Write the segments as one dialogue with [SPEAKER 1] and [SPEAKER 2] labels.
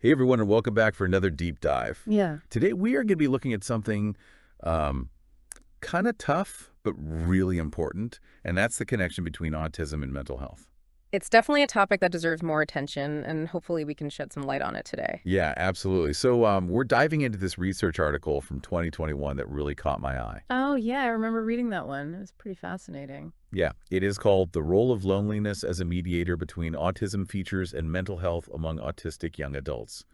[SPEAKER 1] Hey everyone, and welcome back for another deep dive.
[SPEAKER 2] Yeah.
[SPEAKER 1] Today we are going to be looking at something um, kind of tough, but really important, and that's the connection between autism and mental health.
[SPEAKER 2] It's definitely a topic that deserves more attention, and hopefully we can shed some light on it today.
[SPEAKER 1] Yeah, absolutely. So we're diving into this research article from 2021 that really caught my eye.
[SPEAKER 2] Oh, yeah, I remember reading that one. It was pretty fascinating.
[SPEAKER 1] Yeah, it is called The Role of Loneliness as a Mediator Between Autism Features and Mental Health Among Autistic Young Adults.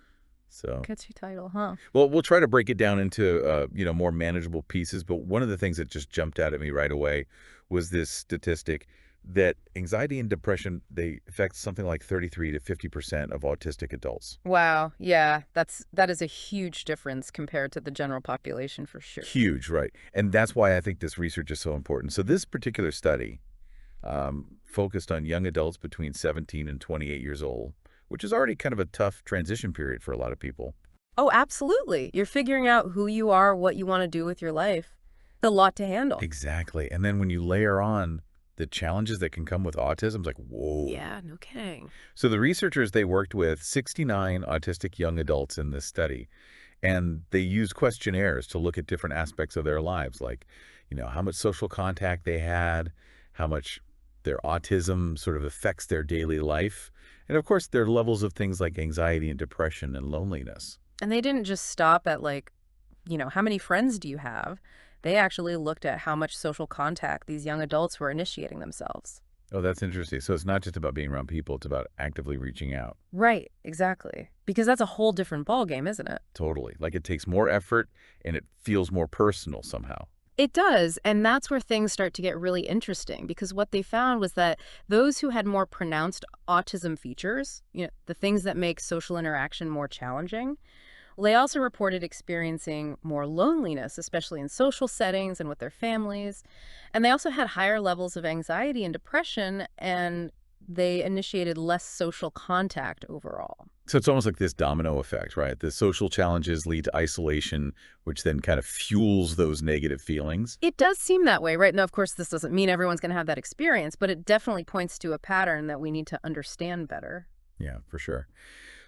[SPEAKER 1] So,
[SPEAKER 2] Catchy title, huh?
[SPEAKER 1] well, we'll try to break it down into, more manageable pieces, but one of the things that just jumped out at me right away was this statistic that anxiety and depression, they affect something like 33 to 50% of autistic adults.
[SPEAKER 2] Wow, yeah, that is a huge difference compared to the general population for sure.
[SPEAKER 1] Huge, right? And that's why I think this research is so important. So this particular study focused on young adults between 17 and 28 years old, which is already kind of a tough transition period for a lot of people.
[SPEAKER 2] Oh, absolutely. You're figuring out who you are, what you want to do with your life. It's a lot to handle.
[SPEAKER 1] Exactly. And then when you layer on the challenges that can come with autism, it's like, whoa.
[SPEAKER 2] Yeah, no kidding.
[SPEAKER 1] So the researchers, they worked with 69 autistic young adults in this study, and they used questionnaires to look at different aspects of their lives, like, how much social contact they had, how much their autism sort of affects their daily life, and of course, their levels of things like anxiety and depression and loneliness.
[SPEAKER 2] And they didn't just stop at how many friends do you have? They actually looked at how much social contact these young adults were initiating themselves.
[SPEAKER 1] Oh, that's interesting. So it's not just about being around people, it's about actively reaching out.
[SPEAKER 2] Right, exactly. Because that's a whole different ballgame, isn't it?
[SPEAKER 1] Totally. Like it takes more effort and it feels more personal somehow.
[SPEAKER 2] It does, and that's where things start to get really interesting because what they found was that those who had more pronounced autism features, the things that make social interaction more challenging, well, they also reported experiencing more loneliness, especially in social settings and with their families. And they also had higher levels of anxiety and depression, and they initiated less social contact overall.
[SPEAKER 1] So it's almost like this domino effect, right? The social challenges lead to isolation, which then kind of fuels those negative feelings.
[SPEAKER 2] It does seem that way, right? Now, of course, this doesn't mean everyone's going to have that experience, but it definitely points to a pattern that we need to understand better.
[SPEAKER 1] Yeah, for sure.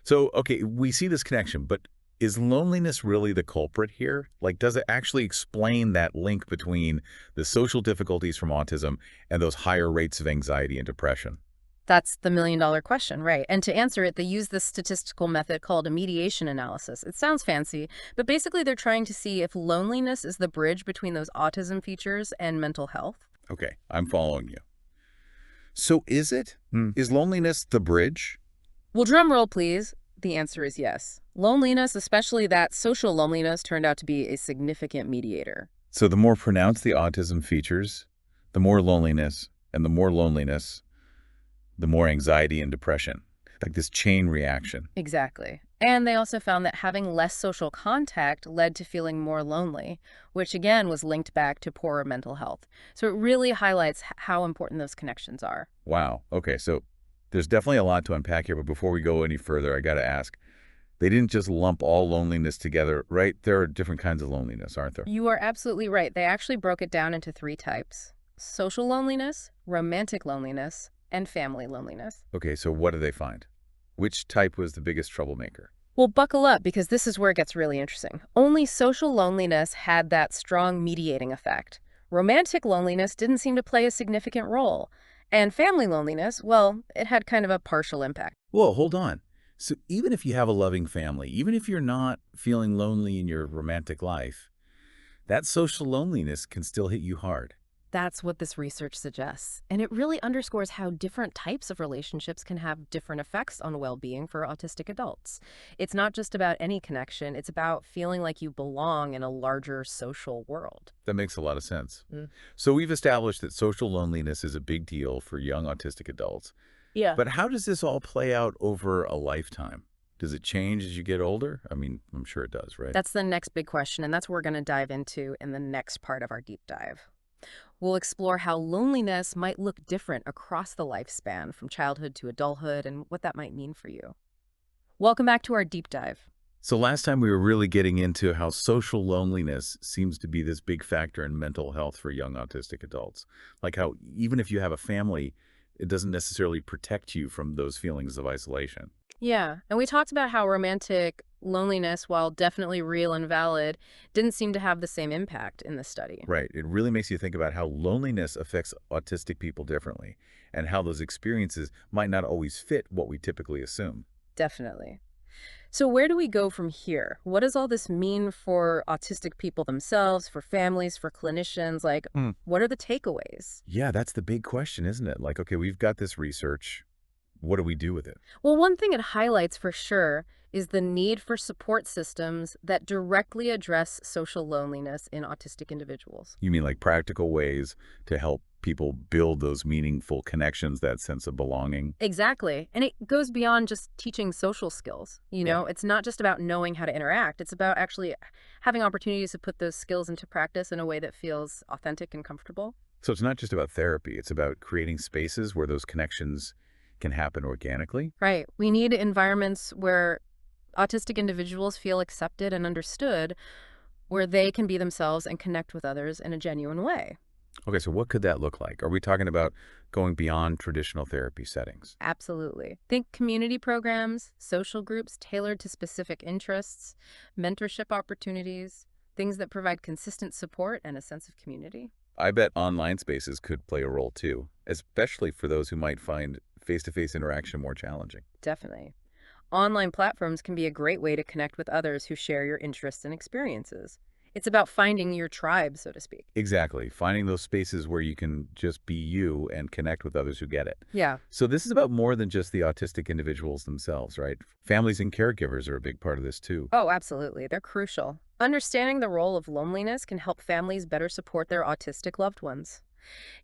[SPEAKER 1] So, okay, we see this connection, but is loneliness really the culprit here? Like, does it actually explain that link between the social difficulties from autism and those higher rates of anxiety and depression?
[SPEAKER 2] That's the million-dollar question, right? And to answer it, they use this statistical method called a mediation analysis. It sounds fancy, but basically they're trying to see if loneliness is the bridge between those autism features and mental health.
[SPEAKER 1] Okay, I'm following you. So is it? Is loneliness the bridge?
[SPEAKER 2] Well, drum roll, please. The answer is yes. Loneliness, especially that social loneliness, turned out to be a significant mediator.
[SPEAKER 1] So the more pronounced the autism features, the more loneliness, and the more loneliness, the more anxiety and depression, like this chain reaction.
[SPEAKER 2] Exactly. And they also found that having less social contact led to feeling more lonely, which again was linked back to poorer mental health. So it really highlights how important those connections are.
[SPEAKER 1] Wow. Okay, so there's definitely a lot to unpack here, but before we go any further, I got to ask, they didn't just lump all loneliness together, right? There are different kinds of loneliness, aren't there?
[SPEAKER 2] You are absolutely right. They actually broke it down into three types: social loneliness, romantic loneliness, and family loneliness.
[SPEAKER 1] Okay, so what did they find? Which type was the biggest troublemaker?
[SPEAKER 2] Well, buckle up because this is where it gets really interesting. Only social loneliness had that strong mediating effect. Romantic loneliness didn't seem to play a significant role. And family loneliness, well, it had kind of a partial impact.
[SPEAKER 1] Whoa, hold on. So even if you have a loving family, even if you're not feeling lonely in your romantic life, that social loneliness can still hit you hard.
[SPEAKER 2] That's what this research suggests. And it really underscores how different types of relationships can have different effects on well-being for autistic adults. It's not just about any connection, it's about feeling like you belong in a larger social world.
[SPEAKER 1] That makes a lot of sense. So we've established that social loneliness is a big deal for young autistic adults.
[SPEAKER 2] Yeah.
[SPEAKER 1] But how does this all play out over a lifetime? Does it change as you get older? I mean, I'm sure it does, right?
[SPEAKER 2] That's the next big question, and that's what we're going to dive into in the next part of our deep dive. We'll explore how loneliness might look different across the lifespan from childhood to adulthood and what that might mean for you. Welcome back to our deep dive.
[SPEAKER 1] So last time we were really getting into how social loneliness seems to be this big factor in mental health for young autistic adults. Like how even if you have a family, it doesn't necessarily protect you from those feelings of isolation.
[SPEAKER 2] Yeah, and we talked about how romantic loneliness, while definitely real and valid, didn't seem to have the same impact in this study.
[SPEAKER 1] Right. It really makes you think about how loneliness affects autistic people differently and how those experiences might not always fit what we typically assume.
[SPEAKER 2] Definitely. So where do we go from here? What does all this mean for autistic people themselves, for families, for clinicians? Like,
[SPEAKER 1] Hmm.
[SPEAKER 2] what are the takeaways?
[SPEAKER 1] Yeah, that's the big question, isn't it? Like, okay, we've got this research. What do we do with it?
[SPEAKER 2] Well, one thing it highlights for sure is the need for support systems that directly address social loneliness in autistic individuals.
[SPEAKER 1] You mean like practical ways to help people build those meaningful connections, that sense of belonging?
[SPEAKER 2] Exactly. And it goes beyond just teaching social skills.
[SPEAKER 1] Yeah.
[SPEAKER 2] It's not just about knowing how to interact. It's about actually having opportunities to put those skills into practice in a way that feels authentic and comfortable.
[SPEAKER 1] So it's not just about therapy. It's about creating spaces where those connections can happen organically.
[SPEAKER 2] Right. We need environments where autistic individuals feel accepted and understood, where they can be themselves and connect with others in a genuine way.
[SPEAKER 1] Okay, so what could that look like? Are we talking about going beyond traditional therapy settings?
[SPEAKER 2] Absolutely. Think community programs, social groups tailored to specific interests, mentorship opportunities, things that provide consistent support and a sense of community.
[SPEAKER 1] I bet online spaces could play a role too, especially for those who might find face-to-face interaction more challenging.
[SPEAKER 2] Definitely. Online platforms can be a great way to connect with others who share your interests and experiences. It's about finding your tribe, so to speak.
[SPEAKER 1] Exactly. Finding those spaces where you can just be you and connect with others who get it.
[SPEAKER 2] Yeah.
[SPEAKER 1] So this is about more than just the autistic individuals themselves, right? Families and caregivers are a big part of this too.
[SPEAKER 2] Oh, absolutely. They're crucial. Understanding the role of loneliness can help families better support their autistic loved ones.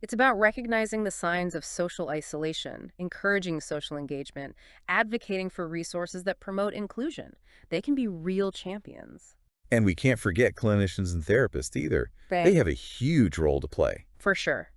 [SPEAKER 2] It's about recognizing the signs of social isolation, encouraging social engagement, advocating for resources that promote inclusion. They can be real champions.
[SPEAKER 1] And we can't forget clinicians and therapists either. They
[SPEAKER 2] Right.
[SPEAKER 1] have a huge role to play.
[SPEAKER 2] For sure.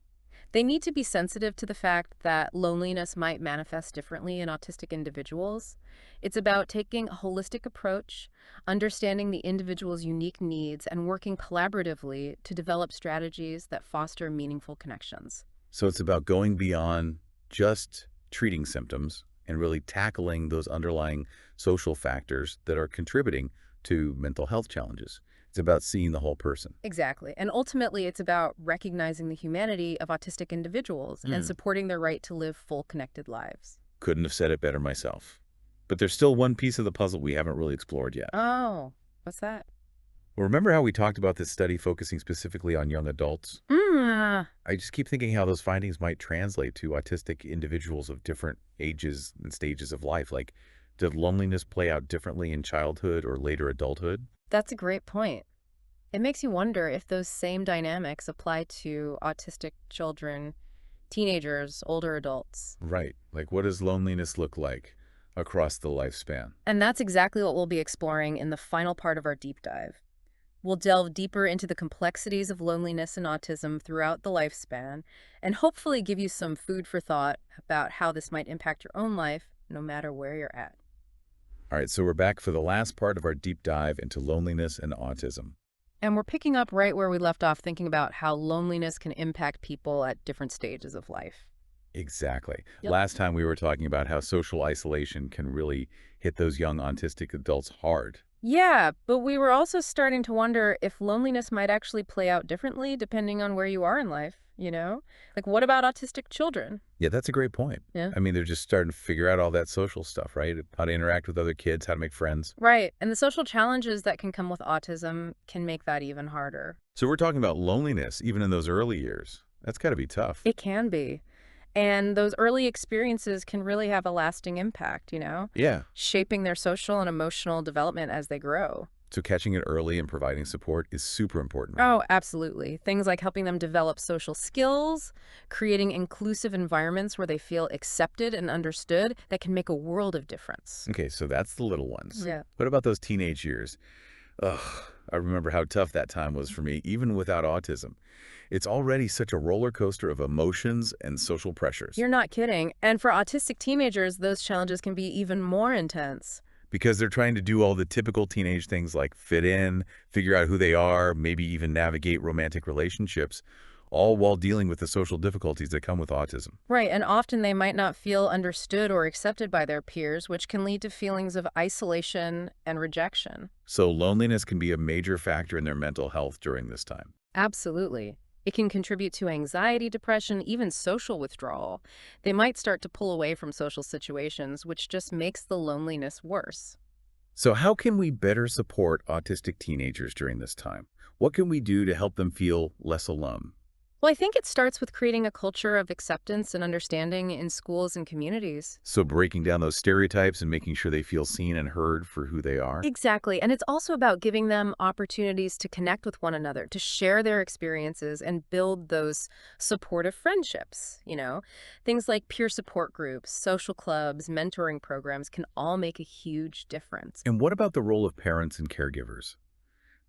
[SPEAKER 2] They need to be sensitive to the fact that loneliness might manifest differently in autistic individuals. It's about taking a holistic approach, understanding the individual's unique needs, and working collaboratively to develop strategies that foster meaningful connections.
[SPEAKER 1] So it's about going beyond just treating symptoms and really tackling those underlying social factors that are contributing to mental health challenges. It's about seeing the whole person.
[SPEAKER 2] Exactly. And ultimately, it's about recognizing the humanity of autistic individuals and
[SPEAKER 1] Hmm.
[SPEAKER 2] supporting their right to live full, connected lives.
[SPEAKER 1] Couldn't have said it better myself. But there's still one piece of the puzzle we haven't really explored yet.
[SPEAKER 2] Oh, what's that?
[SPEAKER 1] Well, remember how we talked about this study focusing specifically on young adults?
[SPEAKER 2] Mm,
[SPEAKER 1] I just keep thinking how those findings might translate to autistic individuals of different ages and stages of life. Like, did loneliness play out differently in childhood or later adulthood?
[SPEAKER 2] that's a great point. It makes you wonder if those same dynamics apply to autistic children, teenagers, older adults.
[SPEAKER 1] Right. Like, what does loneliness look like across the lifespan?
[SPEAKER 2] And that's exactly what we'll be exploring in the final part of our deep dive. We'll delve deeper into the complexities of loneliness and autism throughout the lifespan, and hopefully give you some food for thought about how this might impact your own life, no matter where you're at.
[SPEAKER 1] All right, so we're back for the last part of our deep dive into loneliness and autism.
[SPEAKER 2] And we're picking up right where we left off, thinking about how loneliness can impact people at different stages of life.
[SPEAKER 1] Exactly.
[SPEAKER 2] Yep.
[SPEAKER 1] Last time we were talking about how social isolation can really hit those young autistic adults hard.
[SPEAKER 2] Yeah, but we were also starting to wonder if loneliness might actually play out differently depending on where you are in life? Like, what about autistic children?
[SPEAKER 1] Yeah, that's a great point.
[SPEAKER 2] Yeah.
[SPEAKER 1] I mean, they're just starting to figure out all that social stuff, right? How to interact with other kids, how to make friends.
[SPEAKER 2] Right, and the social challenges that can come with autism can make that even harder.
[SPEAKER 1] So we're talking about loneliness, even in those early years. That's got to be tough.
[SPEAKER 2] It can be. And those early experiences can really have a lasting impact,
[SPEAKER 1] Yeah.
[SPEAKER 2] shaping their social and emotional development as they grow.
[SPEAKER 1] So catching it early and providing support is super important.
[SPEAKER 2] Oh, absolutely. Things like helping them develop social skills, creating inclusive environments where they feel accepted and understood, that can make a world of difference.
[SPEAKER 1] Okay, so that's the little ones.
[SPEAKER 2] Yeah.
[SPEAKER 1] What about those teenage years? Ugh, I remember how tough that time was for me, even without autism. It's already such a roller coaster of emotions and social pressures.
[SPEAKER 2] You're not kidding. And for autistic teenagers, those challenges can be even more intense.
[SPEAKER 1] Because they're trying to do all the typical teenage things like fit in, figure out who they are, maybe even navigate romantic relationships, all while dealing with the social difficulties that come with autism.
[SPEAKER 2] Right, and often they might not feel understood or accepted by their peers, which can lead to feelings of isolation and rejection.
[SPEAKER 1] So loneliness can be a major factor in their mental health during this time.
[SPEAKER 2] Absolutely. It can contribute to anxiety, depression, even social withdrawal. They might start to pull away from social situations, which just makes the loneliness worse.
[SPEAKER 1] So how can we better support autistic teenagers during this time? What can we do to help them feel less alone?
[SPEAKER 2] Well, I think it starts with creating a culture of acceptance and understanding in schools and communities.
[SPEAKER 1] So breaking down those stereotypes and making sure they feel seen and heard for who they are?
[SPEAKER 2] Exactly. And it's also about giving them opportunities to connect with one another, to share their experiences and build those supportive friendships. Things like peer support groups, social clubs, mentoring programs can all make a huge difference.
[SPEAKER 1] And what about the role of parents and caregivers?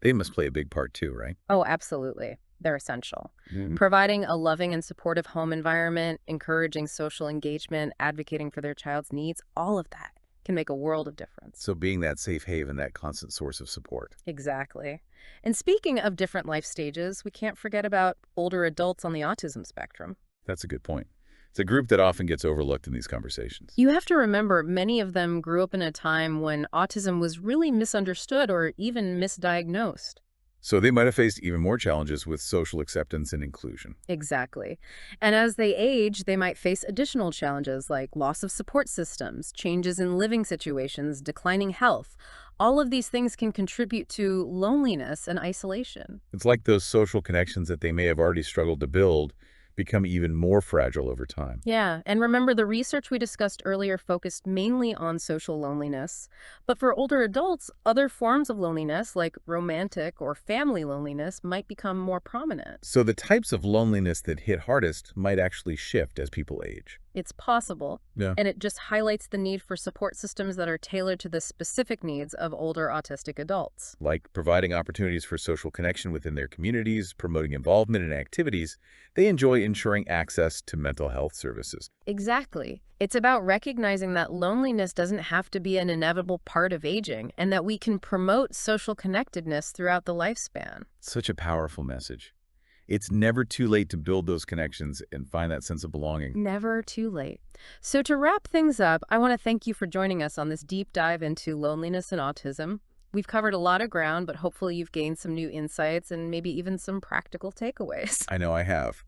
[SPEAKER 1] They must play a big part too, right?
[SPEAKER 2] Oh, absolutely. They're essential.
[SPEAKER 1] Mhm.
[SPEAKER 2] Providing a loving and supportive home environment, encouraging social engagement, advocating for their child's needs, all of that can make a world of difference.
[SPEAKER 1] So being that safe haven, that constant source of support.
[SPEAKER 2] Exactly. And speaking of different life stages, we can't forget about older adults on the autism spectrum.
[SPEAKER 1] That's a good point. It's a group that often gets overlooked in these conversations.
[SPEAKER 2] You have to remember, many of them grew up in a time when autism was really misunderstood or even misdiagnosed.
[SPEAKER 1] So they might have faced even more challenges with social acceptance and inclusion.
[SPEAKER 2] Exactly. And as they age, they might face additional challenges like loss of support systems, changes in living situations, declining health. All of these things can contribute to loneliness and isolation.
[SPEAKER 1] It's like those social connections that they may have already struggled to build become even more fragile over time.
[SPEAKER 2] Yeah, and remember, the research we discussed earlier focused mainly on social loneliness. But for older adults, other forms of loneliness, like romantic or family loneliness, might become more prominent.
[SPEAKER 1] So the types of loneliness that hit hardest might actually shift as people age.
[SPEAKER 2] It's possible,
[SPEAKER 1] Yeah.
[SPEAKER 2] and it just highlights the need for support systems that are tailored to the specific needs of older autistic adults.
[SPEAKER 1] Like providing opportunities for social connection within their communities, promoting involvement in activities they enjoy, ensuring access to mental health services.
[SPEAKER 2] Exactly. It's about recognizing that loneliness doesn't have to be an inevitable part of aging, and that we can promote social connectedness throughout the lifespan.
[SPEAKER 1] Such a powerful message. It's never too late to build those connections and find that sense of belonging.
[SPEAKER 2] Never too late. So to wrap things up, I want to thank you for joining us on this deep dive into loneliness and autism. We've covered a lot of ground, but hopefully you've gained some new insights and maybe even some practical takeaways.
[SPEAKER 1] I know I have.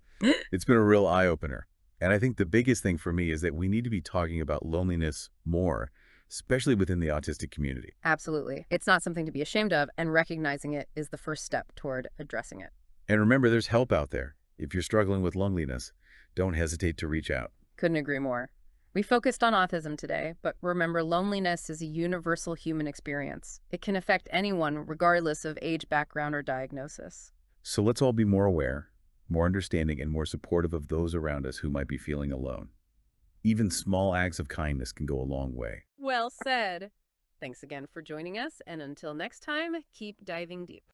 [SPEAKER 1] It's been a real eye-opener. And I think the biggest thing for me is that we need to be talking about loneliness more, especially within the autistic community.
[SPEAKER 2] Absolutely. It's not something to be ashamed of, and recognizing it is the first step toward addressing it.
[SPEAKER 1] And remember, there's help out there. If you're struggling with loneliness, don't hesitate to reach out.
[SPEAKER 2] Couldn't agree more. We focused on autism today, but remember, loneliness is a universal human experience. It can affect anyone, regardless of age, background, or diagnosis.
[SPEAKER 1] So let's all be more aware, more understanding, and more supportive of those around us who might be feeling alone. Even small acts of kindness can go a long way.
[SPEAKER 2] Well said. Thanks again for joining us, and until next time, keep diving deep.